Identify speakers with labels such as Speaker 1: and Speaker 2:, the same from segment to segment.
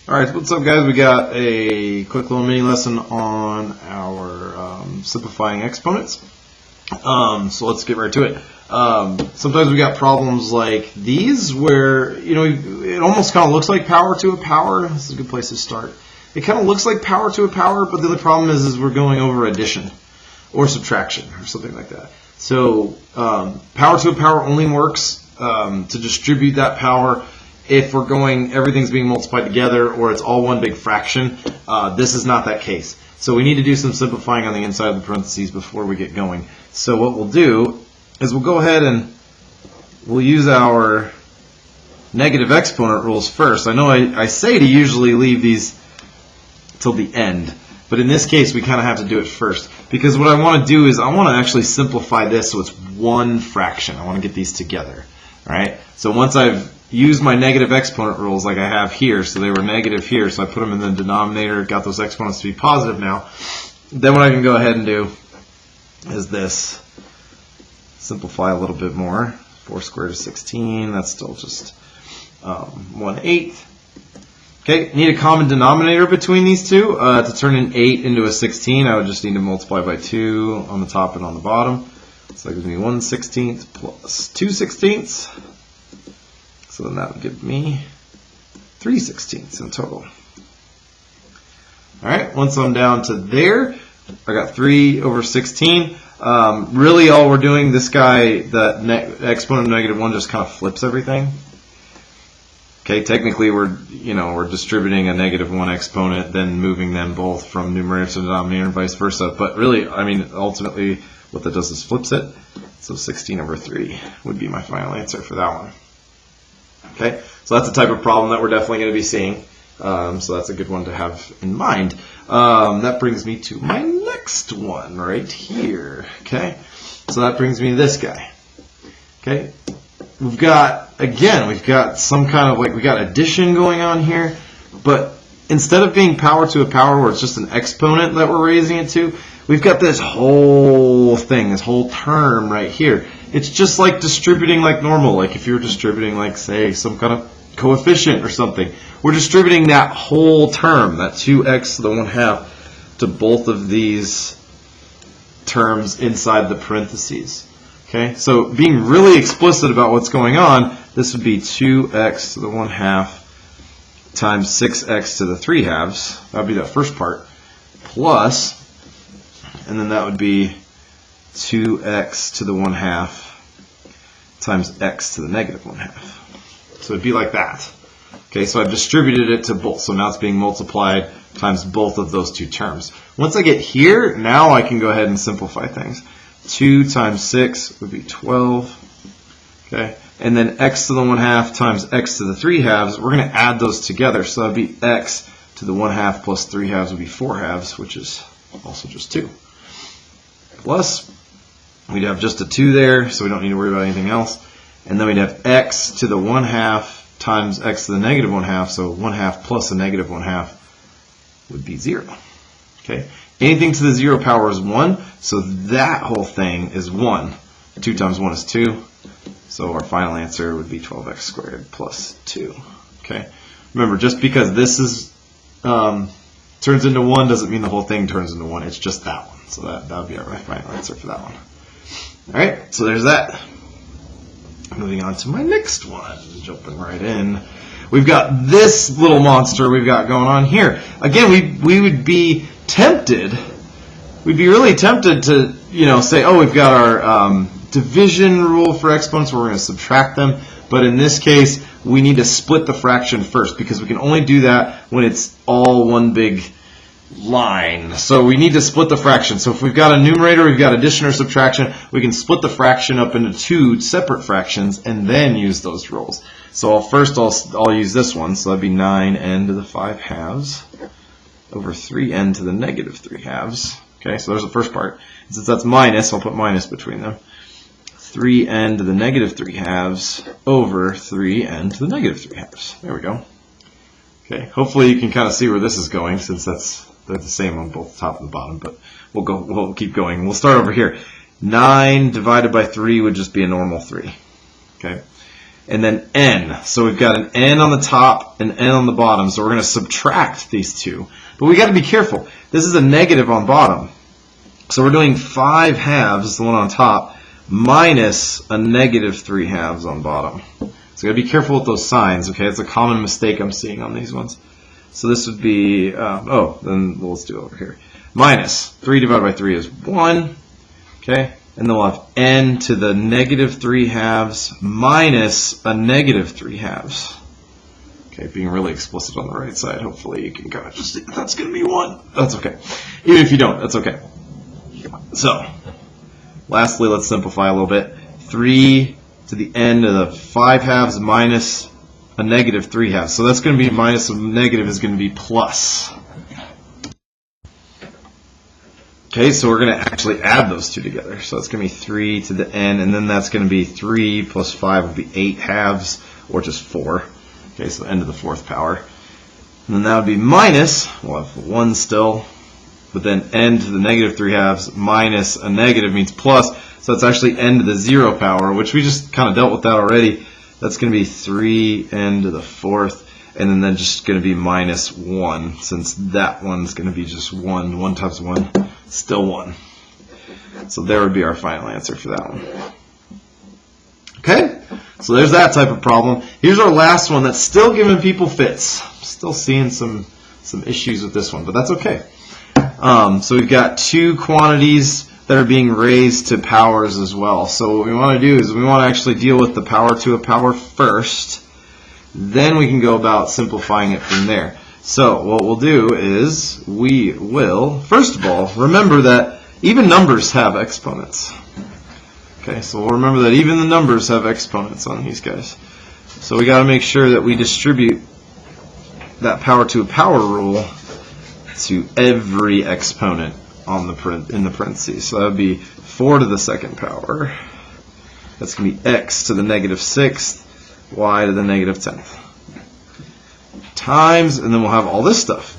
Speaker 1: Alright, what's up guys? We got a quick little mini lesson on our simplifying exponents. So let's get right to it. Sometimes we got problems like these where, it almost kind of looks like power to a power. This is a good place to start. It kind of looks like power to a power, but the other problem is we're going over addition or subtraction or something like that. So power to a power only works to distribute that power if we're going, everything's being multiplied together or it's all one big fraction. This is not that case. So we need to do some simplifying on the inside of the parentheses before we get going. So what we'll do is we'll go ahead and we'll use our negative exponent rules first. I know I say to usually leave these till the end, but in this case we kind of have to do it first. Because what I want to do is I want to actually simplify this so it's one fraction. I want to get these together. Right? So once I've used my negative exponent rules like I have here, so they were negative here, so I put them in the denominator, got those exponents to be positive now, then what I can go ahead and do is this. Simplify a little bit more. 4 squared is 16. That's still just 1/8. Okay, need a common denominator between these two. To turn an 8 into a 16, I would just need to multiply by 2 on the top and on the bottom. So that gives me 1/16 plus 2/16. So then that would give me 3/16 in total. Alright, once I'm down to there, I got 3 over 16. Really all we're doing, this guy, the exponent of -1 just kind of flips everything. Okay, technically we're distributing a -1 exponent, then moving them both from numerator to denominator and vice versa. But really, ultimately what that does is flips it. So 16 over 3 would be my final answer for that one. Okay, so that's the type of problem that we're definitely going to be seeing. So that's a good one to have in mind. That brings me to my next one right here. Okay, so that brings me to this guy. Okay, we've got some kind of we got addition going on here, but instead of being power to a power where it's just an exponent that we're raising it to, we've got this whole thing, this whole term right here. It's just like distributing like normal, like if you're distributing like, say, some kind of coefficient or something. We're distributing that whole term, that 2x to the 1/2, to both of these terms inside the parentheses. Okay, so being really explicit about what's going on, this would be 2x to the 1/2 times 6x to the 3/2. That would be that first part, plus, and then that would be 2x to the 1/2 times x to the -1/2. So it'd be like that. Okay, so I've distributed it to both. So now it's being multiplied times both of those two terms. Once I get here, now I can go ahead and simplify things. 2 times 6 would be 12. Okay, and then x to the 1/2 times x to the 3/2, we're going to add those together. So that would be x to the 1/2 plus 3/2 would be 4/2, which is also just 2. Plus, we'd have just a 2 there, so we don't need to worry about anything else. And then we'd have x to the 1/2 times x to the -1/2, so 1/2 plus a -1/2 would be 0. Okay, anything to the 0 power is 1, so that whole thing is 1. 2 times 1 is 2, so our final answer would be 12x squared plus 2. Okay, remember, just because this is turns into 1 doesn't mean the whole thing turns into 1. It's just that one. So that would be our final answer for that one. All right, so there's that. Moving on to my next one, jumping right in. We've got this little monster we've got going on here. Again, we would be tempted, we'd be really tempted to, say, oh, we've got our division rule for exponents where we're going to subtract them. But in this case, we need to split the fraction first because we can only do that when it's all one big line. So we need to split the fraction. So if we've got a numerator, we've got addition or subtraction, we can split the fraction up into 2 separate fractions and then use those rules. So first I'll use this one. So that'd be 9n to the 5/2 over 3n to the -3/2. Okay, so there's the first part. And since that's minus, I'll put minus between them. 3n to the -3/2 over 3n to the -3/2. There we go. Okay, hopefully you can kind of see where this is going since they're the same on both the top and the bottom, but we'll keep going. We'll start over here. 9 divided by 3 would just be a normal 3. Okay, and then n. So we've got an n on the top and n on the bottom. So we're going to subtract these two. But we got to be careful. This is a negative on bottom. So we're doing 5 halves, the one on top, minus a negative 3 halves on bottom. So you got to be careful with those signs, okay? It's a common mistake I'm seeing on these ones. So this would be, then let's do it over here. Minus 3 divided by 3 is 1, okay? And then we'll have n to the negative 3 halves minus a negative 3 halves. Okay, being really explicit on the right side. Hopefully you can kind of just see that that's going to be 1. That's okay. Even if you don't, that's okay. So, lastly, let's simplify a little bit. 3 to the n to the 5 halves minus a negative 3 halves. So that's going to be minus a negative is going to be plus. Okay, so we're going to actually add those two together. So it's going to be 3 to the n, and then that's going to be 3 plus 5 would be 8 halves, or just 4. Okay, so n to the 4th power. And then that would be minus, we'll have 1 still, but then n to the negative 3 halves minus a negative means plus. So it's actually n to the 0 power, which we just kind of dealt with that already. That's going to be 3n to the 4th, and then just going to be minus 1, since that one's going to be just 1. 1 times 1, still 1. So there would be our final answer for that one. Okay, so there's that type of problem. Here's our last one that's still giving people fits. Still seeing some issues with this one, but that's okay. So we've got two quantities that are being raised to powers as well. So what we want to do is we want to actually deal with the power to a power first. Then we can go about simplifying it from there. So what we'll do is we will, first of all, remember that even numbers have exponents. Okay, so we'll remember that even the numbers have exponents on these guys. So we got to make sure that we distribute that power to a power rule to every exponent on in the parentheses. So that would be 4 to the 2nd power. That's going to be x to the negative 6th, y to the negative 10th. Times, and then we'll have all this stuff.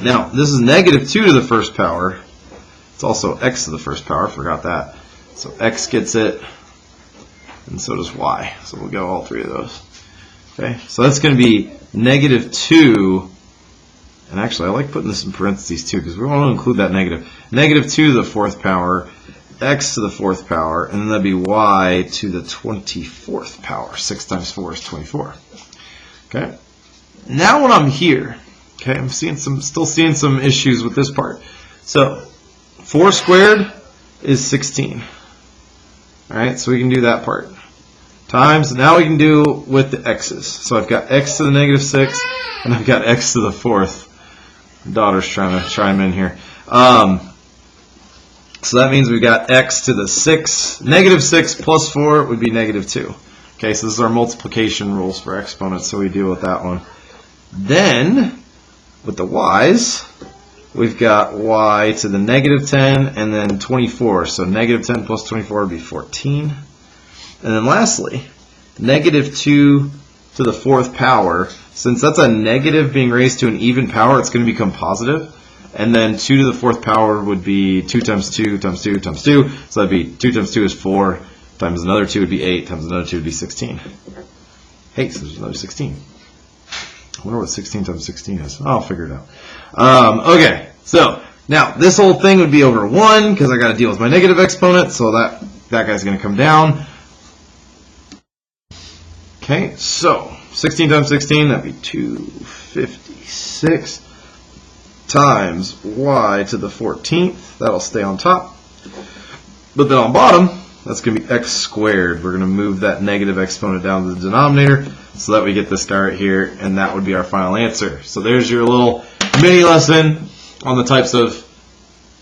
Speaker 1: Now, this is negative 2 to the 1st power. It's also x to the 1st power. Forgot that. So x gets it, and so does y. So we'll go all 3 of those. Okay, so that's going to be negative 2. And actually, I like putting this in parentheses too, because we want to include that negative. Negative 2 to the 4th power, x to the 4th power, and then that'd be y to the 24th power. 6 times 4 is 24. Okay. Now when I'm here, okay, I'm still seeing some issues with this part. So 4 squared is 16. All right, so we can do that part. Times, now we can do with the x's. So I've got x to the negative 6, and I've got x to the 4th. Daughter's trying to chime in here. So that means we've got x to the 6. Negative 6 plus 4 would be negative 2. Okay, so this is our multiplication rules for exponents, so we deal with that one. Then, with the y's, we've got y to the negative 10 and then 24. So negative 10 plus 24 would be 14. And then lastly, negative 2 to the 4th power. Since that's a negative being raised to an even power, it's going to become positive. And then 2 to the 4th power would be 2 times 2 times 2 times 2. So that'd be 2 times 2 is 4, times another 2 would be 8, times another 2 would be 16. Hey, so there's another 16. I wonder what 16 times 16 is. I'll figure it out. Okay, so now this whole thing would be over 1 because I got to deal with my negative exponent. So that guy's going to come down. Okay, so 16 times 16, that'd be 256 times y to the 14th. That'll stay on top. But then on bottom, that's going to be x squared. We're going to move that negative exponent down to the denominator so that we get this guy right here, and that would be our final answer. So there's your little mini lesson on the types of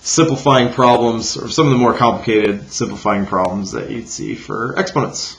Speaker 1: simplifying problems, or some of the more complicated simplifying problems that you'd see for exponents.